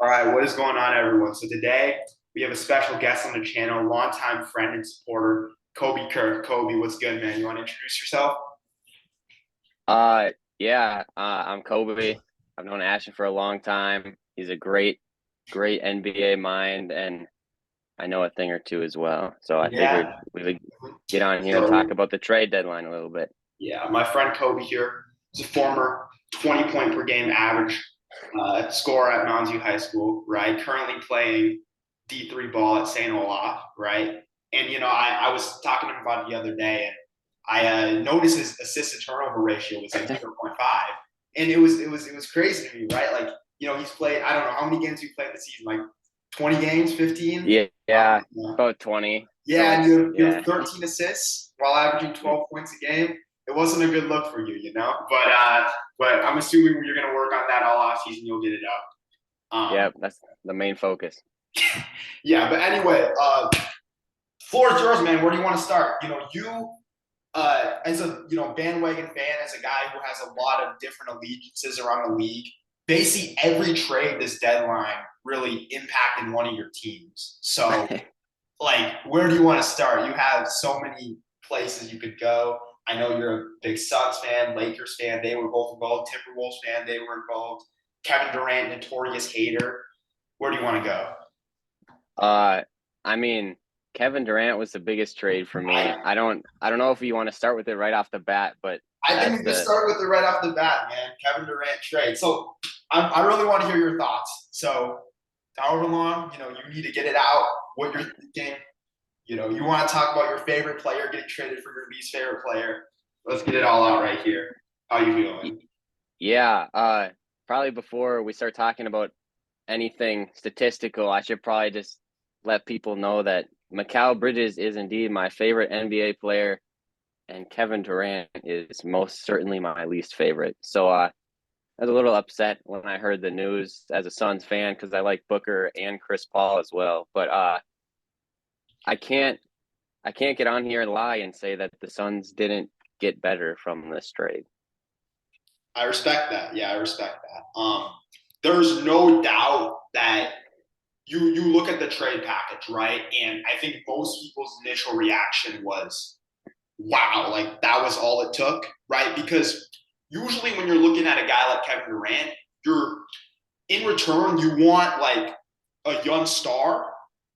All right, what is going on, everyone? So today we have a special guest on the channel, longtime friend and supporter, Kobe Kirk. Kobe, what's good, man? You want to introduce yourself? Uh, I'm Kobe. I've known Ashton for a long time. He's a great NBA mind, and I know a thing or two as well. So I figured Yeah. we would get on here and talk So about the trade deadline a little bit. yeah, my friend Kobe here is a former 20 point per game average scorer at Mounds View High School, right? Currently playing D3 ball at St. Olaf, right? And I was talking to him about it the other day, and I noticed his assist to turnover ratio was like 0.5, and it was crazy to me, right? Like he's played, I don't know how many games he played this season, like 20 games, 15. Yeah, yeah, about 20. So Yeah, and it's you have 13 assists while averaging 12 points a game. It wasn't a good look for you, But I'm assuming you're going to work on that all off season. You'll get it up. yeah, that's the main focus. Yeah, but anyway, floor is yours, man. Where do you want to start? As a bandwagon fan, as a guy who has a lot of different allegiances around the league, basically every trade this deadline really impacted one of your teams. So like, where do you want to start? You have so many places you could go. I know you're a big Suns fan, Lakers fan. They were both involved. Timberwolves fan. They were involved. Kevin Durant, notorious hater. Where do you want to go? Uh, I mean, Kevin Durant was the biggest trade for me. I I don't know if you want to start with it right off the bat, but I think that's we can the start with it right off the bat, man. Kevin Durant trade. So I really want to hear your thoughts. So however long you need to get it out, what you're thinking. You want to talk about your favorite player getting traded for your least favorite player. Let's get it all out right here. How you feeling? Yeah, probably before we start talking about anything statistical, I should probably just let people know that Mikal Bridges is indeed my favorite NBA player, and Kevin Durant is most certainly my least favorite. So I was a little upset when I heard the news as a Suns fan because I like Booker and Chris Paul as well. But I can't I can't get on here and lie and say that the Suns didn't get better from this trade. I respect that. Yeah, I respect that. There's no doubt that you look at the trade package, right? And I think most people's initial reaction was, wow, like that was all it took, right? Because usually when you're looking at a guy like Kevin Durant, you're in return, you want like a young star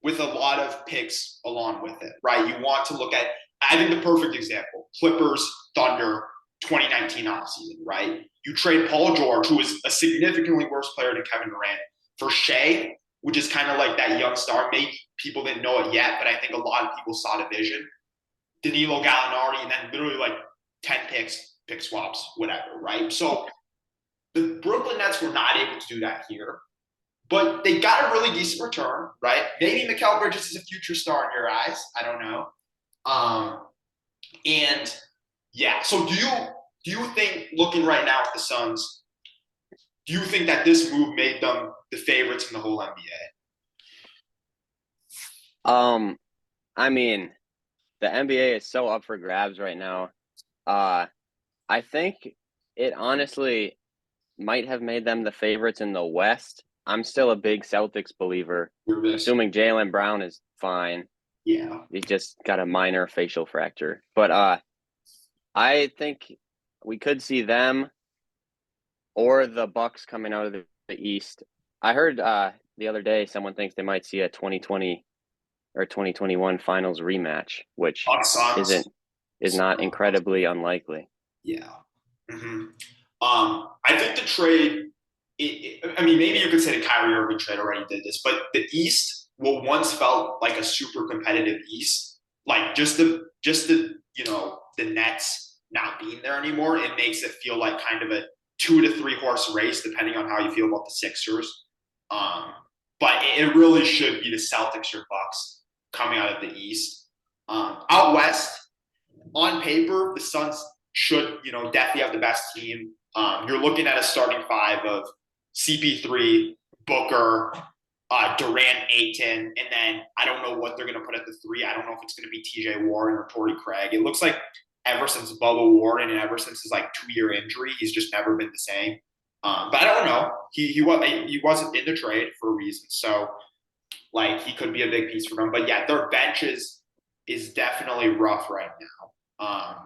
with a lot of picks along with it, right? You want to look at, I think the perfect example, Clippers, Thunder, 2019 offseason, right? You trade Paul George, who is a significantly worse player than Kevin Durant, for Shea, which is kind of like that young star. Maybe people didn't know it yet, but I think a lot of people saw the vision. Danilo Gallinari, and then literally like 10 picks, pick swaps, whatever, right? So the Brooklyn Nets were not able to do that here, but they got a really decent return, right? Maybe Mikal Bridges is a future star in your eyes. I don't know. Um, and yeah, so do you think looking right now at the Suns, do you think that this move made them the favorites in the whole NBA? Um, I mean, the NBA is so up for grabs right now. Uh, I think it honestly might have made them the favorites in the West. I'm still a big Celtics believer, Nervous. assuming Jaylen Brown is fine. Yeah. He just got a minor facial fracture. But I think we could see them or the Bucks coming out of the East. I heard the other day someone thinks they might see a 2020 or 2021 finals rematch, which Bucks Suns. isn't is not incredibly unlikely. Yeah. Mm-hmm. I think the trade. I mean, maybe you could say the Kyrie Irving trade already did this, but the East, what once felt like a super competitive East, like just the the Nets not being there anymore, it makes it feel like kind of a 2 to 3 horse race, depending on how you feel about the Sixers. Um, but it really should be the Celtics or Bucks coming out of the East. Out West, on paper, the Suns should, definitely have the best team. You're looking at a starting five of CP3, Booker, Durant, Ayton, and then I don't know what they're going to put at the three. I don't know if it's going to be TJ Warren or Torrey Craig. It looks like ever since Bubba Warren and ever since his like 2 year injury, he's just never been the same. But I don't know. He wasn't in the trade for a reason, so like he could be a big piece for them. But yeah, their bench is definitely rough right now.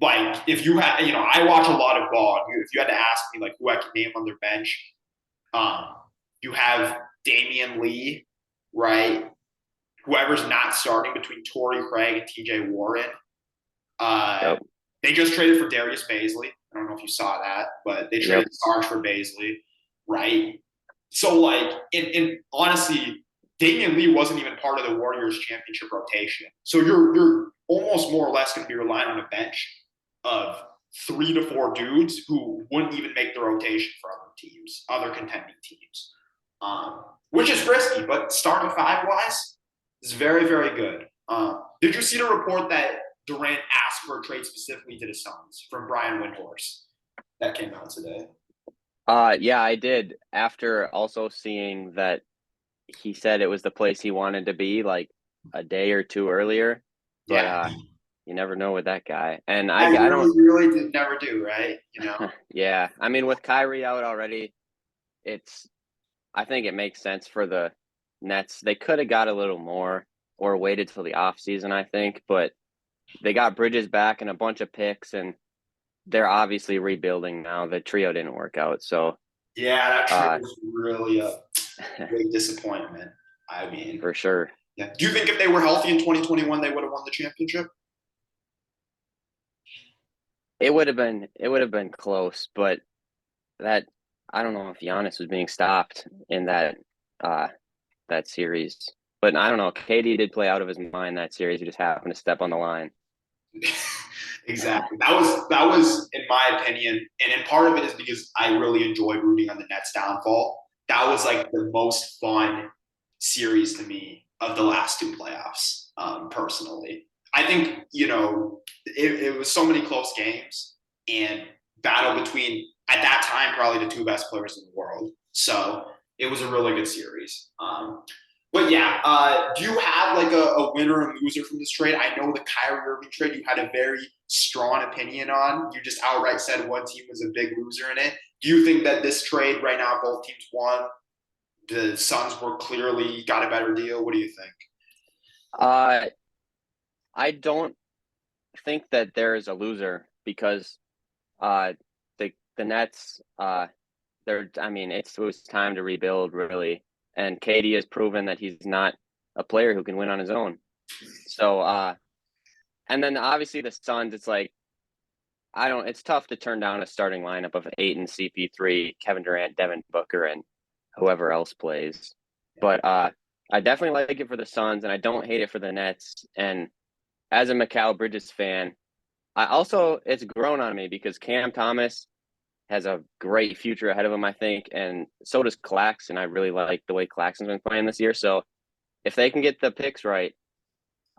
Like if you had, I watch a lot of ball. If you had to ask me like who I could name on their bench, um, you have Damian Lee, right? Whoever's not starting between Torrey Craig and TJ Warren. Uh, Yep. they just traded for Darius Baisley. I don't know if you saw that, but they Yep. traded Sarge for Baisley, right? So, like, in honestly, Damian Lee wasn't even part of the Warriors championship rotation. So you're almost more or less going to be relying on a bench of 3 to 4 dudes who wouldn't even make the rotation for other teams, other contending teams, which is risky. But starting five wise is very very good. Did you see the report that Durant asked for a trade specifically to the Suns from Brian Windhorst that came out today? Yeah, I did. After also seeing that he said it was the place he wanted to be like a day or two earlier, but Yeah, you never know with that guy. And I I don't. really did never do right. Yeah, I mean with Kyrie out already, it's I think it makes sense for the Nets. They could have got a little more or waited till the off season, I think, but they got Bridges back and a bunch of picks, and they're obviously rebuilding now. The trio didn't work out, so Yeah, that trade uh, was really a big disappointment. I mean, for sure. yeah. Do you think if they were healthy in 2021, they would have won the championship? It would have been close, but that I don't know if Giannis was being stopped in uh that series. But I don't know. KD did play out of his mind that series. He just happened to step on the line. Exactly. That was in my opinion, and part of it is because I really enjoyed rooting on the Nets downfall. That was like the most fun series to me of the last two playoffs, personally. I think, it was so many close games and battle between, at that time, probably the two best players in the world. So it was a really good series. But yeah, do you have like a winner and loser from this trade? I know the Kyrie Irving trade you had a very strong opinion on. You just outright said one team was a big loser in it. Do you think that this trade right now, both teams won? The Suns were clearly got a better deal. What do you think? Uh, I don't think that there is a loser because uh, the Nets they're I mean it was time to rebuild really, and KD has proven that he's not a player who can win on his own. So and then obviously the Suns, it's like I don't. It's tough to turn down a starting lineup of Ayton, CP3, Kevin Durant, Devin Booker, and whoever else plays. But I definitely like it for the Suns, and I don't hate it for the Nets. And as a Mikal Bridges fan, I also it's grown on me because Cam Thomas has a great future ahead of him, I think, and so does Claxton. I really like the way Claxton's been playing this year. So if they can get the picks right,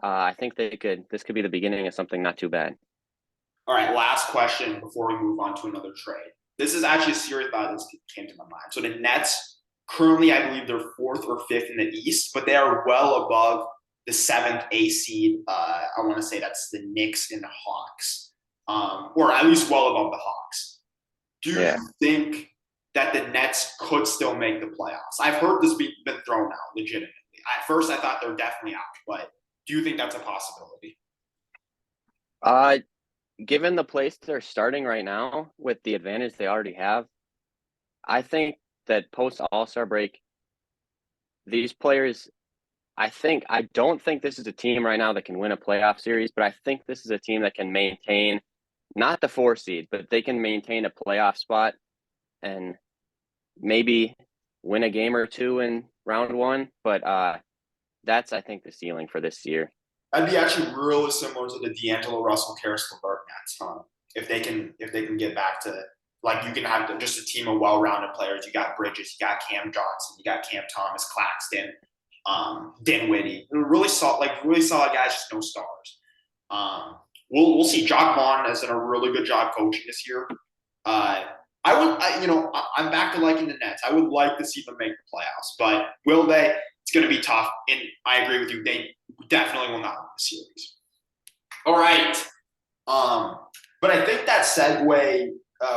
I think they could. This could be the beginning of something not too bad. All right, last question before we move on to another trade. This is actually a serious thought that came to my mind. So the Nets currently, I believe, they're fourth or fifth in the East, but they are well above the seventh A seed. I want to say that's the Knicks and the Hawks, or at least well above the Hawks. Do you Yeah. think that the Nets could still make the playoffs? I've heard this been thrown out legitimately. At first, I thought they're definitely out, but do you think that's a possibility? Uh, Given the place they're starting right now with the advantage they already have, I think that post All Star break, these players, I don't think this is a team right now that can win a playoff series, but I think this is a team that can maintain not the 4 seed, but they can maintain a playoff spot and maybe win a game or two in round one. But that's, I think, the ceiling for this year. That'd be actually really similar to the D'Angelo Russell Karis LeVert Nets, huh? If they can get back to like you can have just a team of well-rounded players. You got Bridges, you got Cam Johnson, you got Cam Thomas, Claxton, Dinwiddie. Really solid guys, just no stars. We'll see. Jock Vaughn has done a really good job coaching this year. Uh, I'm back to liking the Nets. I would like to see them make the playoffs, but will they? It's going to be tough. And I agree with you. They definitely will not win the series. All right. But I think that segue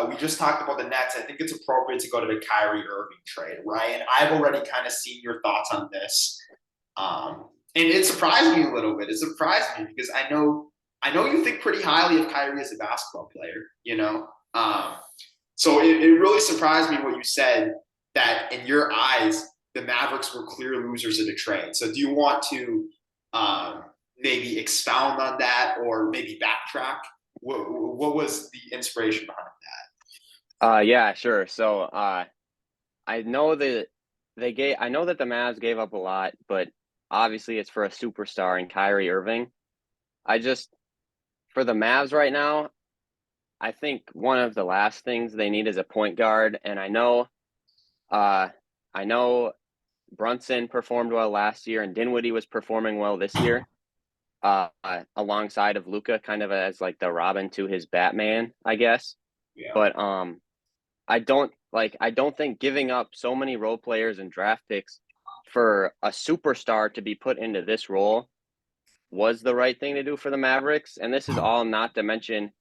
we just talked about the Nets, I think it's appropriate to go to the Kyrie Irving trade, right? And I've already kind of seen your thoughts on this. And it surprised me a little bit. It surprised me because I know you think pretty highly of Kyrie as a basketball player, you know? So it really surprised me what you said that in your eyes, the Mavericks were clear losers of the trade. So do you want to maybe expound on that or maybe backtrack? What was the inspiration behind Yeah, sure. So I know that I know that the Mavs gave up a lot, but obviously it's for a superstar in Kyrie Irving. I just for the Mavs right now, I think one of the last things they need is a point guard, and uh I know Brunson performed well last year and Dinwiddie was performing well this year. Alongside of Luca, kind of as like the Robin to his Batman, I guess. that? Yeah. But I don't think giving up so many role players and draft picks for a superstar to be put into this role was the right thing to do for the Mavericks. And this is all not to mention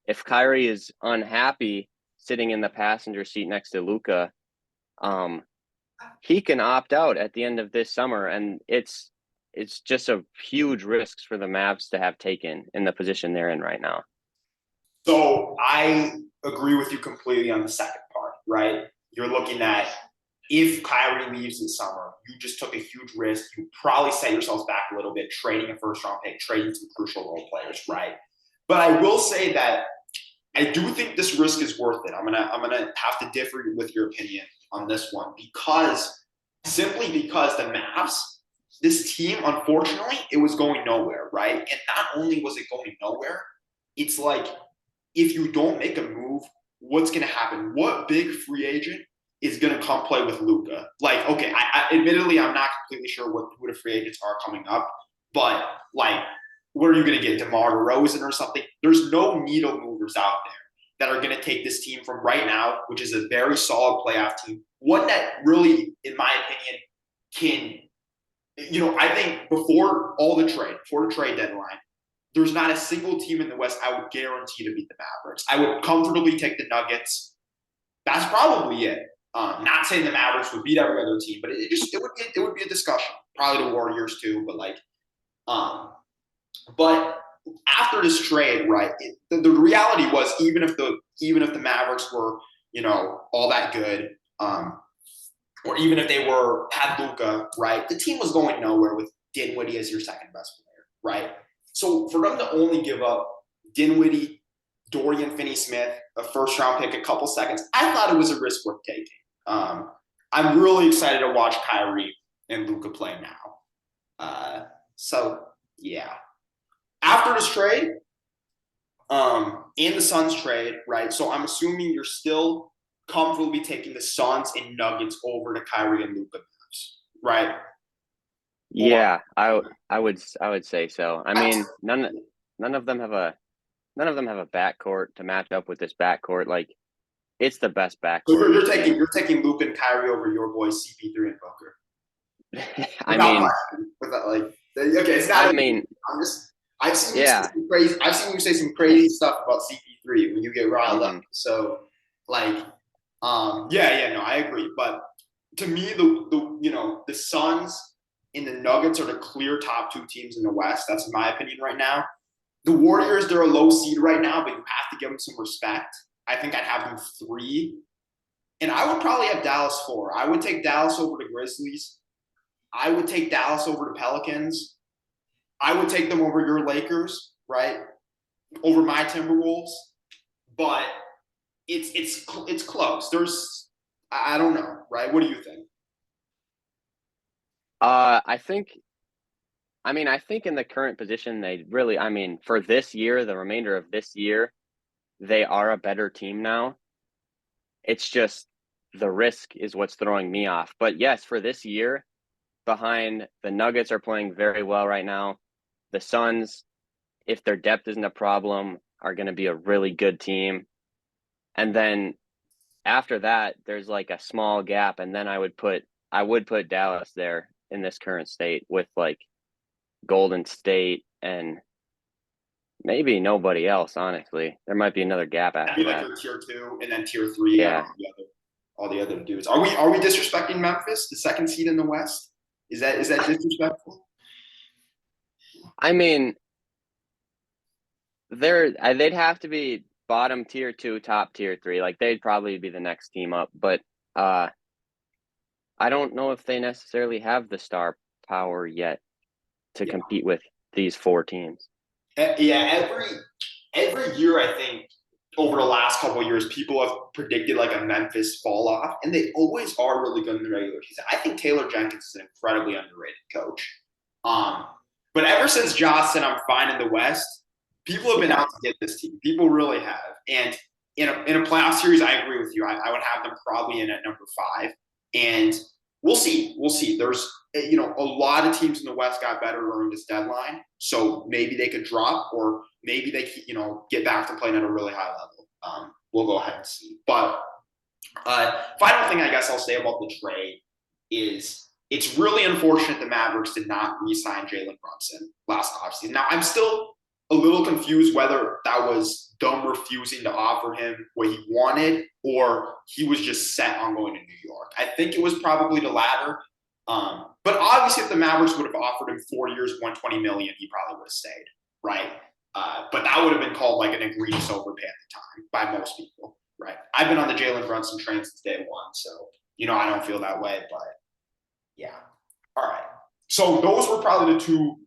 if Kyrie is unhappy sitting in the passenger seat next to Luca, um, he can opt out at the end of this summer, and it's just a huge risks for the Mavs to have taken in the position they're in right now. So I agree with you completely on the second part, right? You're looking at if Kyrie leaves this summer, you just took a huge risk. You probably set yourselves back a little bit, trading a first round pick, trading some crucial role players, right? But I will say that I do think this risk is worth it. I'm gonna have to differ with your opinion on this one simply because the Mavs, this team, unfortunately, it was going nowhere, right? And not only was it going nowhere, it's like if you don't make a move, what's going to happen? What big free agent is going to come play with Luca? Like, okay, admittedly, I'm not completely sure who the free agents are coming up, but like, what are you going to get? DeMar DeRozan or something? There's no needle movers out there that are going to take this team from right now, which is a very solid playoff team, one that really, in my opinion, I think before the trade deadline, there's not a single team in the West I would guarantee to beat the Mavericks. I would comfortably take the Nuggets. That's probably it. Not saying the Mavericks would beat every other team, but it would be a discussion. Probably the Warriors too, but but after this trade, right? The reality was even if the Mavericks were all that good, or even if they had Luca, right? The team was going nowhere with Dinwiddie as your second best player, right? So for them to only give up Dinwiddie, Dorian Finney-Smith, a first-round pick, a couple seconds, I thought it was a risk worth taking. I'm really excited to watch Kyrie and Luca play now. So yeah, after this trade, and the Suns trade, right? So I'm assuming you're still comfortably taking the Suns and Nuggets over to Kyrie and Luca, right? Or Yeah, I would say so. I mean, none of them have a none of them have a backcourt to match up with this backcourt. Like it's the best so backcourt you're, in you're the taking game. you're taking Luca and Kyrie over your boys CP3 and Booker I without mean, question. Without okay, it's I not. mean, I'm just. I've seen you say yeah. some crazy. I've seen you say some crazy stuff about CP3 when you get riled up. hmm So like, yeah, no, I agree. But to me, the Suns and the Nuggets are the clear top two teams in the West. That's my opinion right now. The Warriors, they're a low seed right now, but you have to give them some respect. I think I'd have them 3. And I would probably have Dallas 4. I would take Dallas over the Grizzlies. I would take Dallas over the Pelicans. I would take them over your Lakers, right? Over my Timberwolves. But it's close. I don't know, right? What do you think? I think. I think in the current position, for this year, the remainder of this year, they are a better team now. It's just the risk is what's throwing me off. But yes, for this year, behind the Nuggets are playing very well right now. The Suns, if their depth isn't a problem, are going to be a really good team. And then after that, there's like a small gap, and then I would put Dallas there in this current state with like Golden State and maybe nobody else, honestly. There might be another gap That'd be after like that. your tier two, and then tier three. You got Yeah. all the other dudes. Are we disrespecting Memphis, the second seed in the West? Is that disrespectful? I mean, they'd have to be bottom tier two, top tier three. Like they'd probably be the next team up, but uh I don't know if they necessarily have the star power yet to Yeah, compete with these four teams. yeah. Every year, I think over the last couple of years, people have predicted like a Memphis fall off, and they always are really good in the regular season. I think Taylor Jenkins is an incredibly underrated coach. Um, but ever since Josh said I'm fine in the West, people have been Yeah. out to get this team. People really have. And in a playoff series, I agree with you. I would have them probably in at number 5. And we'll see. We'll see. There's a lot of teams in the West got better during this deadline, so maybe they could drop, or maybe they get back to playing at a really high level. We'll go ahead and see. But final thing I guess I'll say about the trade is it's really unfortunate the Mavericks did not re-sign Jalen Brunson last offseason. Now I'm still a little confused whether that was them refusing to offer him what he wanted or he was just set on going to New York. I think it was probably the latter. But obviously, if the Mavericks would have offered him 4 years, 120 million, he probably would have stayed, right? But that would have been called like an egregious overpay at the time by most people, right? I've been on the Jalen Brunson train since day one, so I don't feel that way, but yeah. All right. So those were probably the two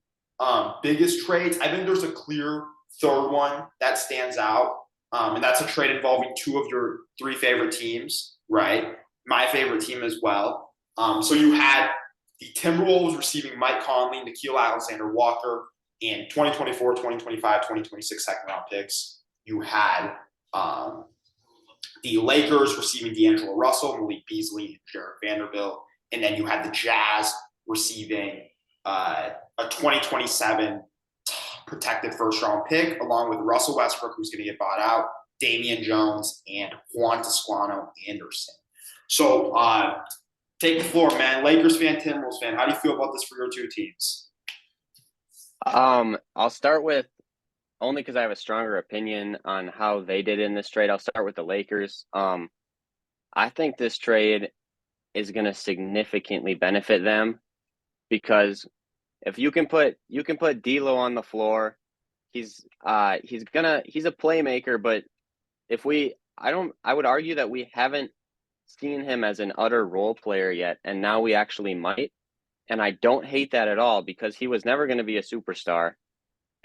biggest trades. I think there's a clear third one that stands out, and that's a trade involving two of your three favorite teams, right? My favorite team as well. So you had the Timberwolves receiving Mike Conley, Nickeil Alexander Walker, and 2024, 2025, 2026 second round picks. You had the Lakers receiving D'Angelo Russell, Malik Beasley, and Jared Vanderbilt. And then you had the Jazz receiving a 2027 protected first round pick, along with Russell Westbrook, who's going to get bought out, Damian Jones, and Juan Toscano Anderson. So take the floor, man. Lakers fan, Timberwolves fan. How do you feel about this for your two teams? I'll start with only because I have a stronger opinion on how they did in this trade. I'll start with the Lakers. I think this trade is going to significantly benefit them because if you can put D'Lo on the floor, he's a playmaker. But if we, I would argue that we haven't seen him as an utter role player yet, and now we actually might. And I don't hate that at all because he was never going to be a superstar.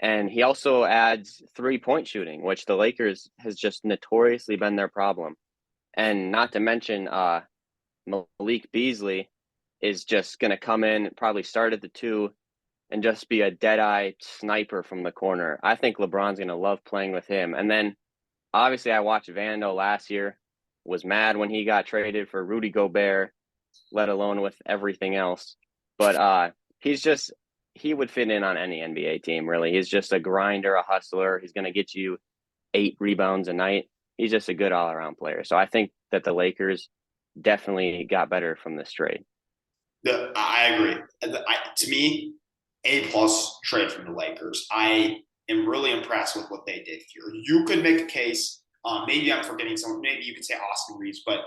And he also adds 3-point shooting, which the Lakers has just notoriously been their problem. And not to mention, Malik Beasley is just going to come in, probably start at the 2, and just be a dead-eye sniper from the corner. I think LeBron's going to love playing with him. And then, obviously, I watched Vando last year, was mad when he got traded for Rudy Gobert, let alone with everything else. But he would fit in on any NBA team, really. He's just a grinder, a hustler. He's going to get you 8 rebounds a night. He's just a good all-around player. So I think that the Lakers definitely got better from this trade. I agree. To me, A+ trade from the Lakers. I am really impressed with what they did here. You could make a case. Maybe I'm forgetting someone. Maybe you could say Austin Reeves, but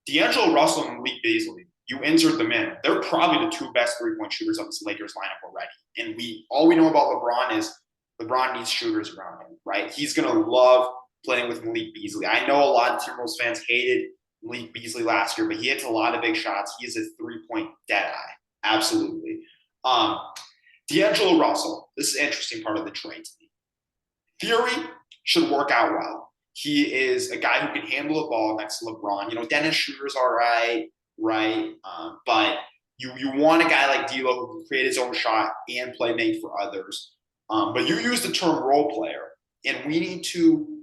D'Angelo Russell and Malik Beasley. You insert them in. They're probably the two best 3-point shooters of this Lakers lineup already. And all we know about LeBron is LeBron needs shooters around him, right? He's gonna love playing with Malik Beasley. I know a lot of Timberwolves fans hated Malik Beasley last year, but he hits a lot of big shots. He is a 3-point dead eye. Absolutely. Um, D'Angelo Russell, this is an interesting part of the trade to me. Theory should work out well. He is a guy who can handle the ball next to LeBron. Dennis Schroeder's all right? But you want a guy like D'Lo who can create his own shot and play make for others. But you use the term role player, and we need to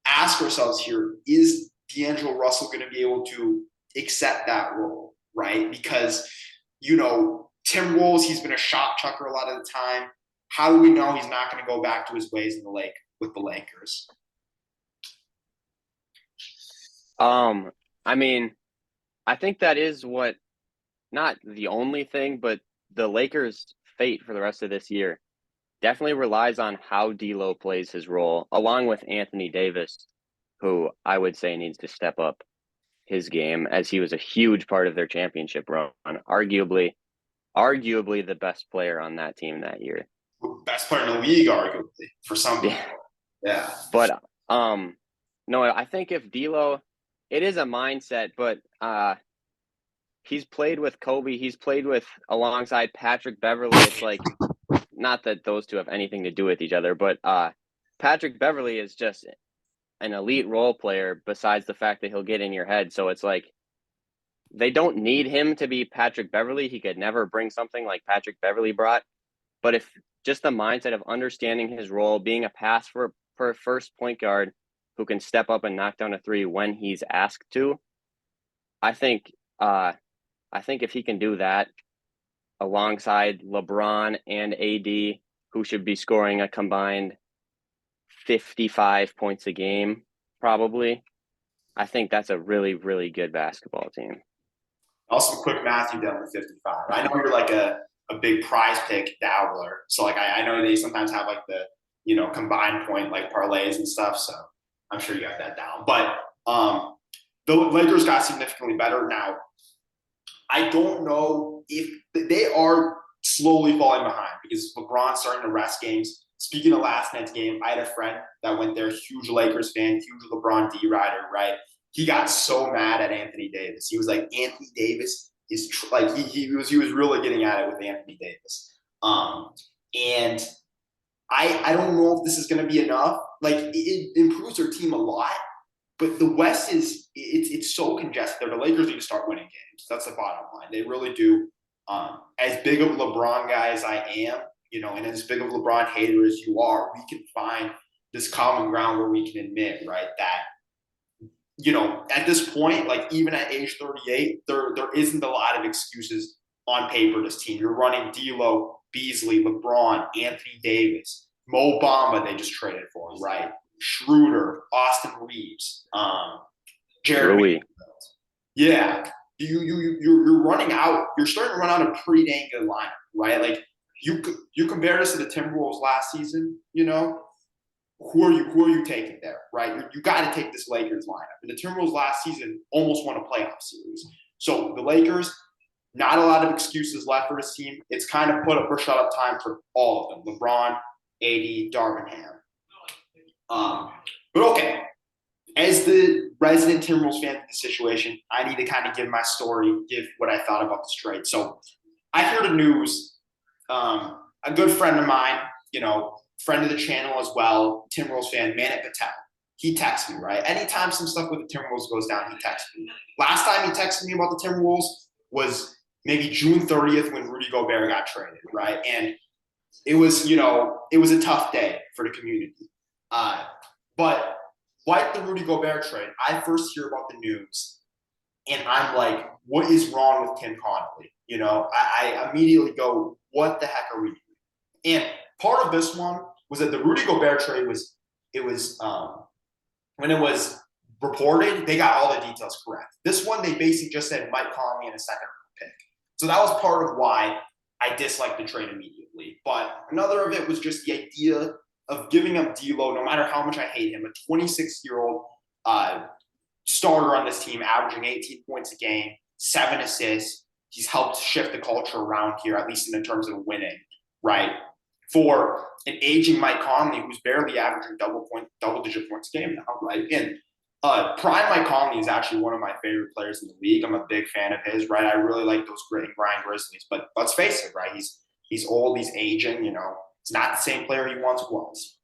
ask ourselves here: is D'Angelo Russell going to be able to accept that role, right? Because Timberwolves, he's been a shot chucker a lot of the time. How do we know he's not going to go back to his ways in the lake with the Lakers? I mean, I think that is what not the only thing, but the Lakers' fate for the rest of this year. definitely relies on how D'Lo plays his role, along with Anthony Davis, who I would say needs to step up his game as he was a huge part of their championship run, arguably the best player on that team that year. Best player in the league, arguably, for some Yeah, people. Yeah. but no, I think if D'Lo, it is a mindset, but he's played with Kobe, he's played with alongside Patrick Beverly. It's like not that those two have anything to do with each other, but Patrick Beverly is just an elite role player besides the fact that he'll get in your head. So it's like they don't need him to be Patrick Beverly. He could never bring something like Patrick Beverly brought. But if just the mindset of understanding his role, being a pass for first point guard who can step up and knock down a three when he's asked to, I think if he can do that alongside LeBron and AD, who should be scoring a combined 55 points a game, probably. I think that's a really, really good basketball team. Also, quick math you done with 55. I know you're like a big prize pick dabbler. So like I know they sometimes have like the combined point like parlays and stuff. So I'm sure you got that down. But the Lakers got significantly better. Now I don't know if they are slowly falling behind because LeBron's starting to rest games. Speaking of last night's game, I had a friend that went there, huge Lakers fan, huge LeBron D rider, right? He got so mad at Anthony Davis. He was like, Anthony Davis is like he was really getting at it with Anthony Davis. And I don't know if this is going to be enough. Like it improves their team a lot, but the West it's so congested. The Lakers need to start winning games. That's the bottom line. They really do. As big of a LeBron guy as I am, and as big of a LeBron hater as you are, we can find this common ground where we can admit, right, that at this point, like even at age 38, there isn't a lot of excuses on paper. This team, you're running D'Lo, Beasley, LeBron, Anthony Davis, Mo Bamba, they just traded for him, right? Schroeder, Austin Reeves, Jeremy. Yeah, you're running out. You're starting to run out a pretty dang good lineup, right? Like you compare this to the Timberwolves last season. Who are you taking there, right? You got to take this Lakers lineup. And the Timberwolves last season almost won a playoff series. So the Lakers, not a lot of excuses left for this team. It's kind of put up or shut up time for all of them: LeBron, AD, Darvin Ham. But okay, as the resident Timberwolves fan in the situation, I need to kind of give my story, give what I thought about this trade. So I heard the news. A good friend of mine, friend of the channel as well, Timberwolves fan, Manit Patel. He texts me, right? Anytime some stuff with the Timberwolves goes down, he texts me. Last time he texted me about the Timberwolves was maybe June 30th when Rudy Gobert got traded, right? And it was a tough day for the community. But like the Rudy Gobert trade, I first hear about the news and I'm like, what is wrong with Tim Connolly? I immediately go, what the heck are we doing? And part of this one was that the Rudy Gobert trade was when it was reported, they got all the details correct. This one, they basically just said Mike Conley in a second round pick. So that was part of why I disliked the trade immediately. But another of it was just the idea of giving up D'Lo, no matter how much I hate him, a 26-year-old starter on this team, averaging 18 points a game, 7 assists. He's helped shift the culture around here, at least in terms of winning, right? For an aging Mike Conley who's barely averaging double-digit points a game now, right? And prime Mike Conley is actually one of my favorite players in the league. I'm a big fan of his, right? I really like those great Brian Grizzlies, but let's face it, right? He's old, he's aging, he's not the same player he once was.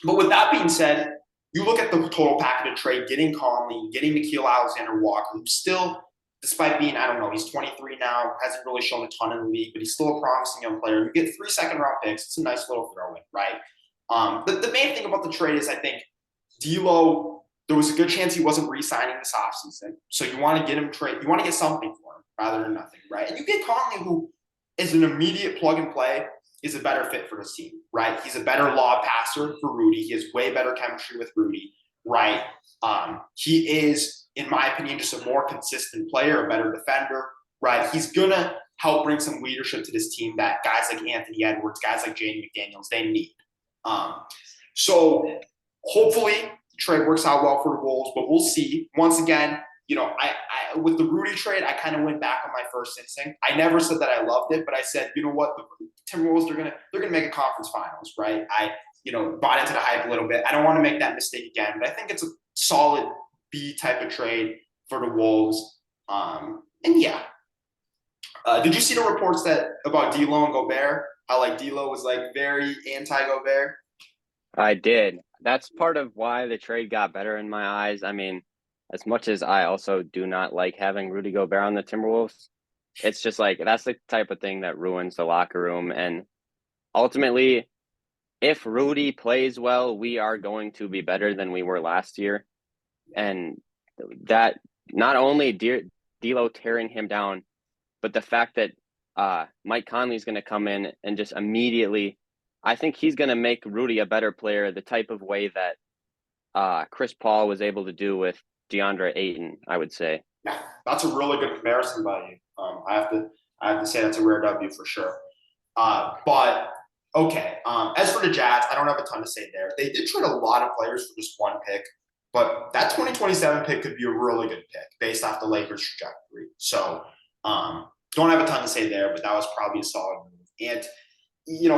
But with that being said, you look at the total package of trade, getting Conley, getting Nickeil Alexander-Walker, who's still, despite being, I don't know, he's 23 now, hasn't really shown a ton in the league, but he's still a promising young player. You get 3 second-round picks. It's a nice little throw-in, right? The main thing about the trade is I think D'Lo, there was a good chance he wasn't re-signing this offseason. So you want to get him trade. You want to get something for him rather than nothing, right? And you get Conley, who is an immediate plug-and-play, is a better fit for this team, right? He's a better lob passer for Rudy. He has way better chemistry with Rudy, right? He is, in my opinion, just a more consistent player, a better defender, right? He's going to help bring some leadership to this team that guys like Anthony Edwards, guys like Jaden McDaniels, they need. So hopefully trade works out well for the Wolves, but we'll see. Once again, I with the Rudy trade, I kind of went back on my first instinct. I never said that I loved it, but I said, you know what, the Timberwolves they're gonna make a conference finals, right? I bought into the hype a little bit. I don't want to make that mistake again, but I think it's a solid B type of trade for the Wolves. And yeah, did you see the reports about D'Lo and Gobert? How like D'Lo was like very anti Gobert. I did. That's part of why the trade got better in my eyes. I mean, as much as I also do not like having Rudy Gobert on the Timberwolves, it's just like that's the type of thing that ruins the locker room. And ultimately, if Rudy plays well, we are going to be better than we were last year. And that not only D'Lo tearing him down, but the fact that Mike Conley's going to come in and just immediately, I think he's going to make Rudy a better player, the type of way that Chris Paul was able to do with DeAndre Ayton, I would say. Yeah, that's a really good comparison by you. I have to say that's a rare W for sure. But okay. As for the Jazz, I don't have a ton to say there. They did trade a lot of players for just one pick, but that 2027 pick could be a really good pick based off the Lakers' trajectory. So don't have a ton to say there, but that was probably a solid move. And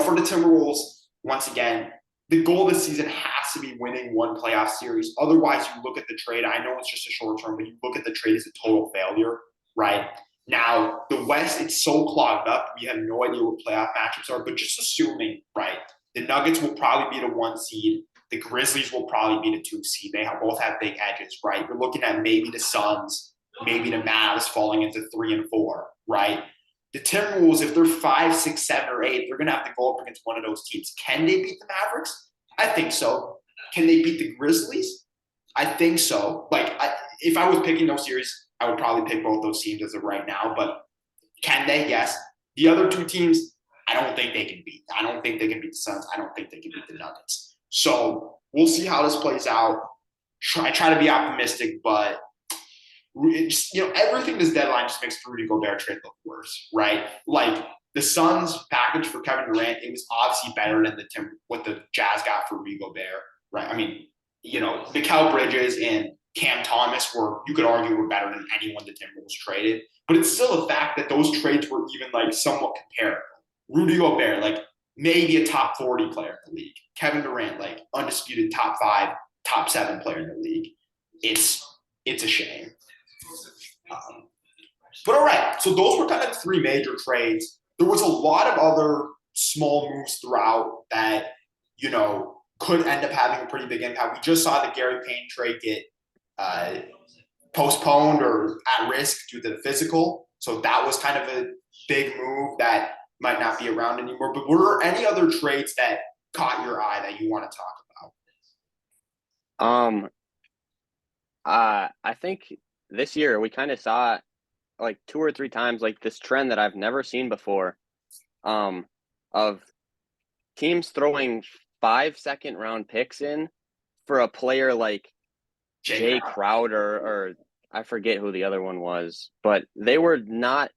for the Timberwolves, once again, the goal this season has to be winning one playoff series. Otherwise, you look at the trade. I know it's just a short term, but you look at the trade as a total failure, right? Now, the West, it's so clogged up. We have no idea what playoff matchups are, but just assuming, right, the Nuggets will probably be the 1 seed. The Grizzlies will probably be the 2 seed. They both have big edges, right? You're looking at maybe the Suns, maybe the Mavs falling into 3 and 4, right? The Timberwolves, if they're 5, 6, 7, or 8, they're going to have to go up against one of those teams. Can they beat the Mavericks? I think so. Can they beat the Grizzlies? I think so. If I was picking those series, I would probably pick both those teams as of right now. But can they? Yes. The other 2 teams, I don't think they can beat. I don't think they can beat the Suns. I don't think they can beat the Nuggets. So we'll see how this plays out. I try to be optimistic, but everything this deadline just makes the Rudy Gobert trade look worse, right? Like the Suns package for Kevin Durant, it was obviously better than what the Jazz got for Rudy Gobert, right? I mean, Mikal Bridges and Cam Thomas you could argue, were better than anyone the Timberwolves traded, but it's still a fact that those trades were even like somewhat comparable. Rudy Gobert, like maybe a top 40 player in the league. Kevin Durant, like undisputed top 5, top 7 player in the league. It's a shame. But all right, so those were kind of 3 major trades. There was a lot of other small moves throughout that, could end up having a pretty big impact. We just saw the Gary Payton trade get postponed or at risk due to the physical. So that was kind of a big move that might not be around anymore. But were there any other trades that caught your eye that you want to talk about? I think this year we kind of saw like 2 or 3 times like this trend that I've never seen before, of teams throwing 5 second-round picks in for a player like Jay Crowder, or I forget who the other one was, but they were not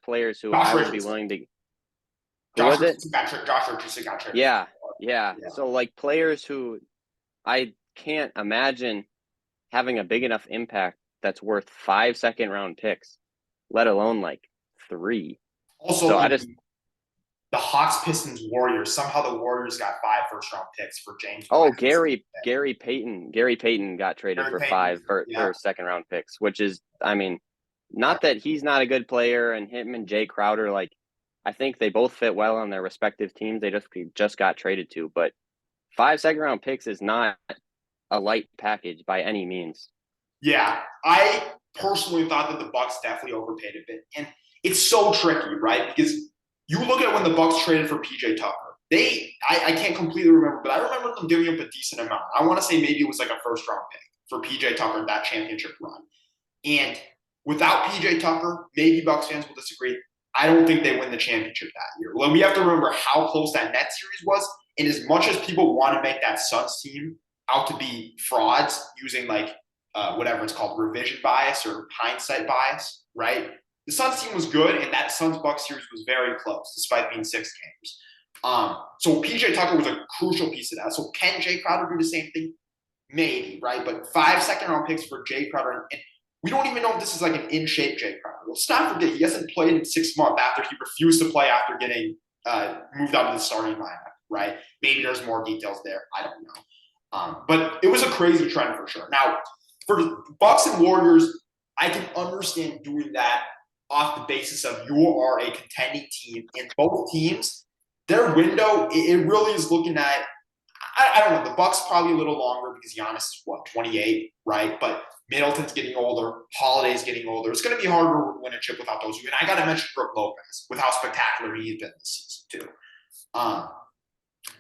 players who I would be willing to. Who was it? Josh Richardson got traded. Yeah. So like players who I can't imagine having a big enough impact that's worth 5 second-round picks, let alone like 3. Also, so the Hawks, Pistons, Warriors. Somehow the Warriors got 5 first-round picks for James. Oh, Gary Payton got traded for 5 second-round picks, which is, I mean, not that he's not a good player, and him and Jay Crowder, like, I think they both fit well on their respective teams. They just got traded to, but 5 second-round picks is not a light package by any means. Yeah, I personally thought that the Bucks definitely overpaid a bit, and it's so tricky, right? Because you look at when the Bucks traded for PJ Tucker. I can't completely remember, but I remember them giving up a decent amount. I want to say maybe it was like a first-round pick for PJ Tucker that championship run. And without PJ Tucker, maybe Bucks fans will disagree. I don't think they win the championship that year. Well, we have to remember how close that Nets series was, and as much as people want to make that Suns team out to be frauds using like whatever it's called, revision bias or hindsight bias, right? the Suns team was good, and that Suns Bucks series was very close, despite being 6 games. So PJ Tucker was a crucial piece of that. So can Jay Crowder do the same thing? Maybe, right? But 5 second-round picks for Jay Crowder, and we don't even know if this is like an in-shape Jay Crowder. Let's not forget, he hasn't played in 6 months after he refused to play after getting moved out of the starting lineup, right? Maybe there's more details there. I don't know. But it was a crazy trend for sure. Now, for the Bucks and Warriors, I can understand doing that off the basis of you are a contending team, and both teams, their window, it really is looking at, I don't know, the Bucks probably a little longer because Giannis is, 28, right? But Middleton's getting older, Holiday's getting older. It's going to be harder to win a chip without those two. And I got to mention Brook Lopez with how spectacular he's been this season too.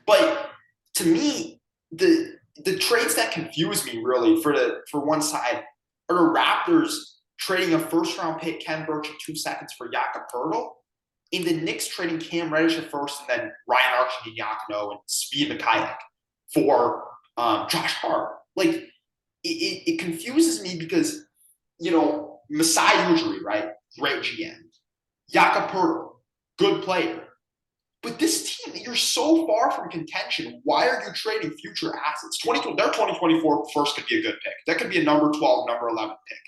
But to me, the trades that confuse me really for one side are the Raptors trading a first-round pick, Ken Burch, in 2 seconds for Jakob Poeltl, and the Knicks trading Cam Reddish at first, and then Ryan Archie-Diacono and Speed Mikhailuk for Josh Hart. Like, it confuses me because, Masai Ujiri, right? Great GM. Jakob Poeltl, good player. But this team, you're so far from contention. Why are you trading future assets? Their 2024 first could be a good pick. That could be a number 12, number 11 pick.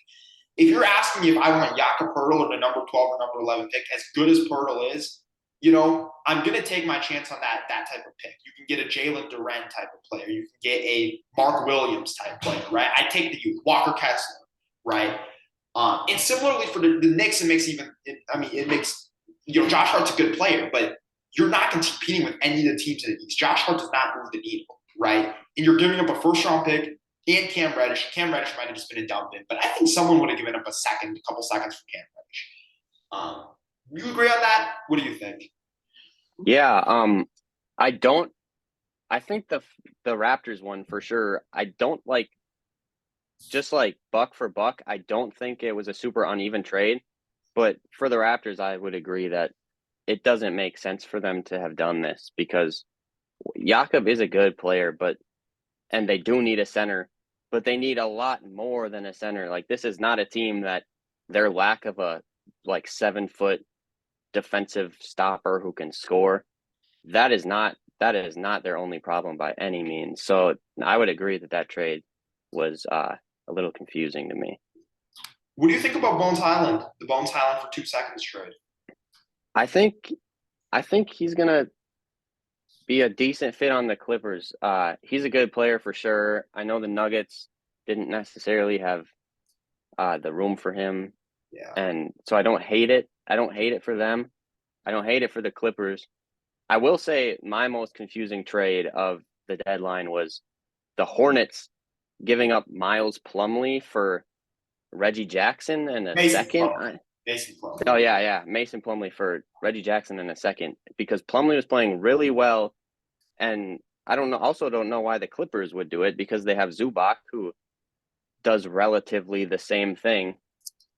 If you're asking me if I want Jakob Poeltl or the number 12 or number 11 pick, as good as Poeltl is, I'm going to take my chance on that type of pick. You can get a Jalen Duren type of player. You can get a Mark Williams type player, right? I take the youth, Walker Kessler, right? And similarly for the Knicks, it makes, Josh Hart's a good player, but you're not competing with any of the teams in the East. Josh Hart does not move the needle, right? And you're giving up a first-round pick and Cam Reddish. Cam Reddish might have just been a dump in, but I think someone would have given up a couple seconds for Cam Reddish. You agree on that? What do you think? Yeah, I think the Raptors one for sure. I don't like, just like buck for buck, I don't think it was a super uneven trade. But for the Raptors, I would agree that it doesn't make sense for them to have done this because Jakob is a good player, and they do need a center, but they need a lot more than a center. Like, this is not a team that their lack of a 7-foot defensive stopper who can score, that is not their only problem by any means. So I would agree that trade was a little confusing to me. What do you think about Bones Highland? The Bones Highland for 2 seconds trade. I think he's gonna be a decent fit on the Clippers. He's a good player for sure. I know the Nuggets didn't necessarily have the room for him. Yeah. And so I don't hate it. I don't hate it for them. I don't hate it for the Clippers. I will say my most confusing trade of the deadline was the Hornets giving up Miles Plumlee for Reggie Jackson in a second. Mason Plumlee. Oh, yeah. Mason Plumlee for Reggie Jackson in a second because Plumlee was playing really well. And I don't know why the Clippers would do it because they have Zubac, who does relatively the same thing.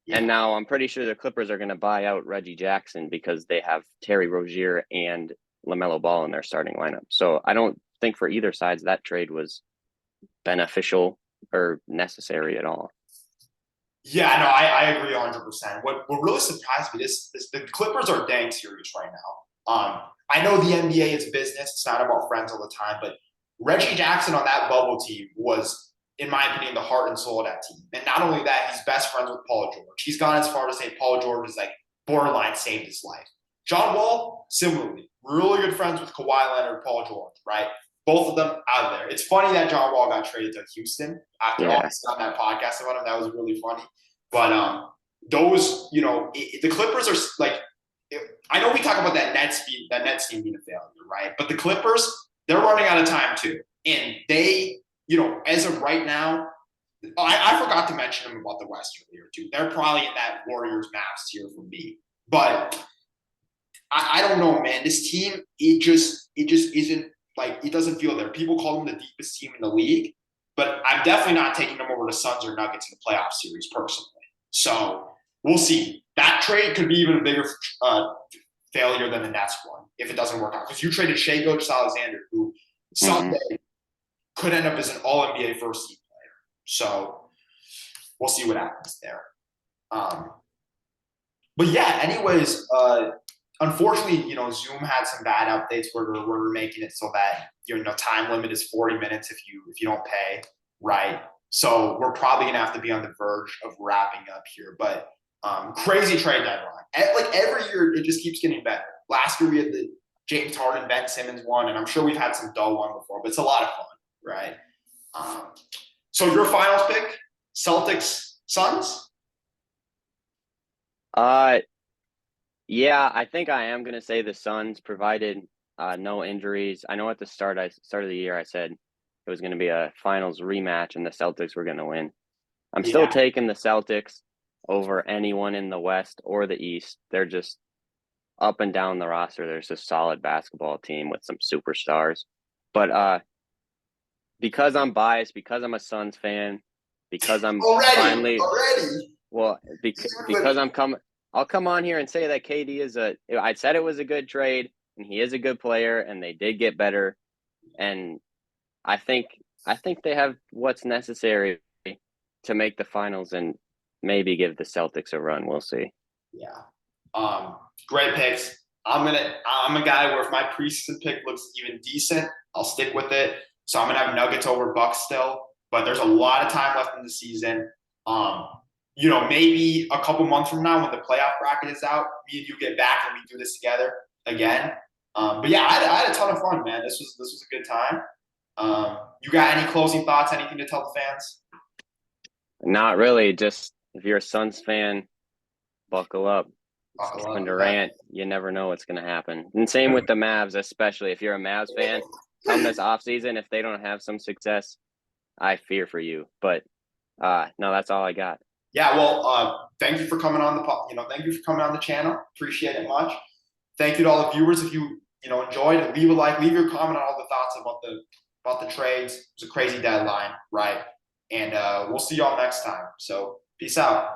Yeah. And now I'm pretty sure the Clippers are going to buy out Reggie Jackson because they have Terry Rozier and LaMelo Ball in their starting lineup. So I don't think for either sides that trade was beneficial or necessary at all. Yeah, no, I agree 100%. What really surprised me is the Clippers are dang serious right now. I know the NBA is business; it's not about friends all the time. But Reggie Jackson on that bubble team was, in my opinion, the heart and soul of that team. And not only that, he's best friends with Paul George. He's gone as far to say Paul George is borderline saved his life. John Wall, similarly, really good friends with Kawhi Leonard, Paul George, right? Both of them out of there. It's funny that John Wall got traded to Houston after all this on that podcast about him. That was really funny. But those, the Clippers are I know we talk about that Nets team being a failure, right? But the Clippers, they're running out of time too. And they, as of right now, I forgot to mention them about the West earlier too. They're probably in that Warriors Mavs tier for me. But I don't know, man. This team, it just isn't it doesn't feel there. People call them the deepest team in the league, but I'm definitely not taking them over the Suns or Nuggets in the playoff series personally. So we'll see. That trade could be even a bigger failure than the Nets one if it doesn't work out. Because you traded Shai Gilgeous-Alexander, who someday could end up as an All-NBA first-team player. So we'll see what happens there. but yeah, anyways, unfortunately, Zoom had some bad updates where we're making it so that time limit is 40 minutes if you don't pay, right? So we're probably gonna have to be on the verge of wrapping up here. But crazy trade deadline. Like every year, it just keeps getting better. Last year we had the James Harden, Ben Simmons one, and I'm sure we've had some dull one before, but it's a lot of fun, right? Um, so your finals pick, Celtics, Suns. Uh, yeah, I think I am gonna say the Suns, provided no injuries. I know at the start of the year I said it was gonna be a finals rematch and the Celtics were gonna win. I'm still Yeah, taking the Celtics over anyone in the West or the East. They're just up and down the roster. There's a solid basketball team with some superstars. But because I'm biased, because I'm a Suns fan, because I'm finally already. well, because I'll come on here and say that KD is I said it was a good trade and he is a good player and they did get better. And I think I think they have what's necessary to make the finals and maybe give the Celtics a run. We'll see. Yeah. Great picks. I'm a guy where if my preseason pick looks even decent, I'll stick with it. So I'm gonna have Nuggets over Bucks still, but there's a lot of time left in the season. Um, maybe a couple months from now when the playoff bracket is out, me and you get back and we do this together again. But yeah, I had a ton of fun, man. This was a good time. You got any closing thoughts? Anything to tell the fans? Not really. Just if you're a Suns fan, buckle up. It's Buckle Kevin up. Yeah. Durant. You never know what's going to happen. And same with the Mavs, especially if you're a Mavs fan. Come this offseason, if they don't have some success, I fear for you. But no, that's all I got. Yeah, well, thank you for coming on thank you for coming on the channel. Appreciate it much. Thank you to all the viewers. If you enjoyed, leave a like, leave your comment on all the thoughts about the trades. It was a crazy deadline, right? And we'll see y'all next time. So peace out.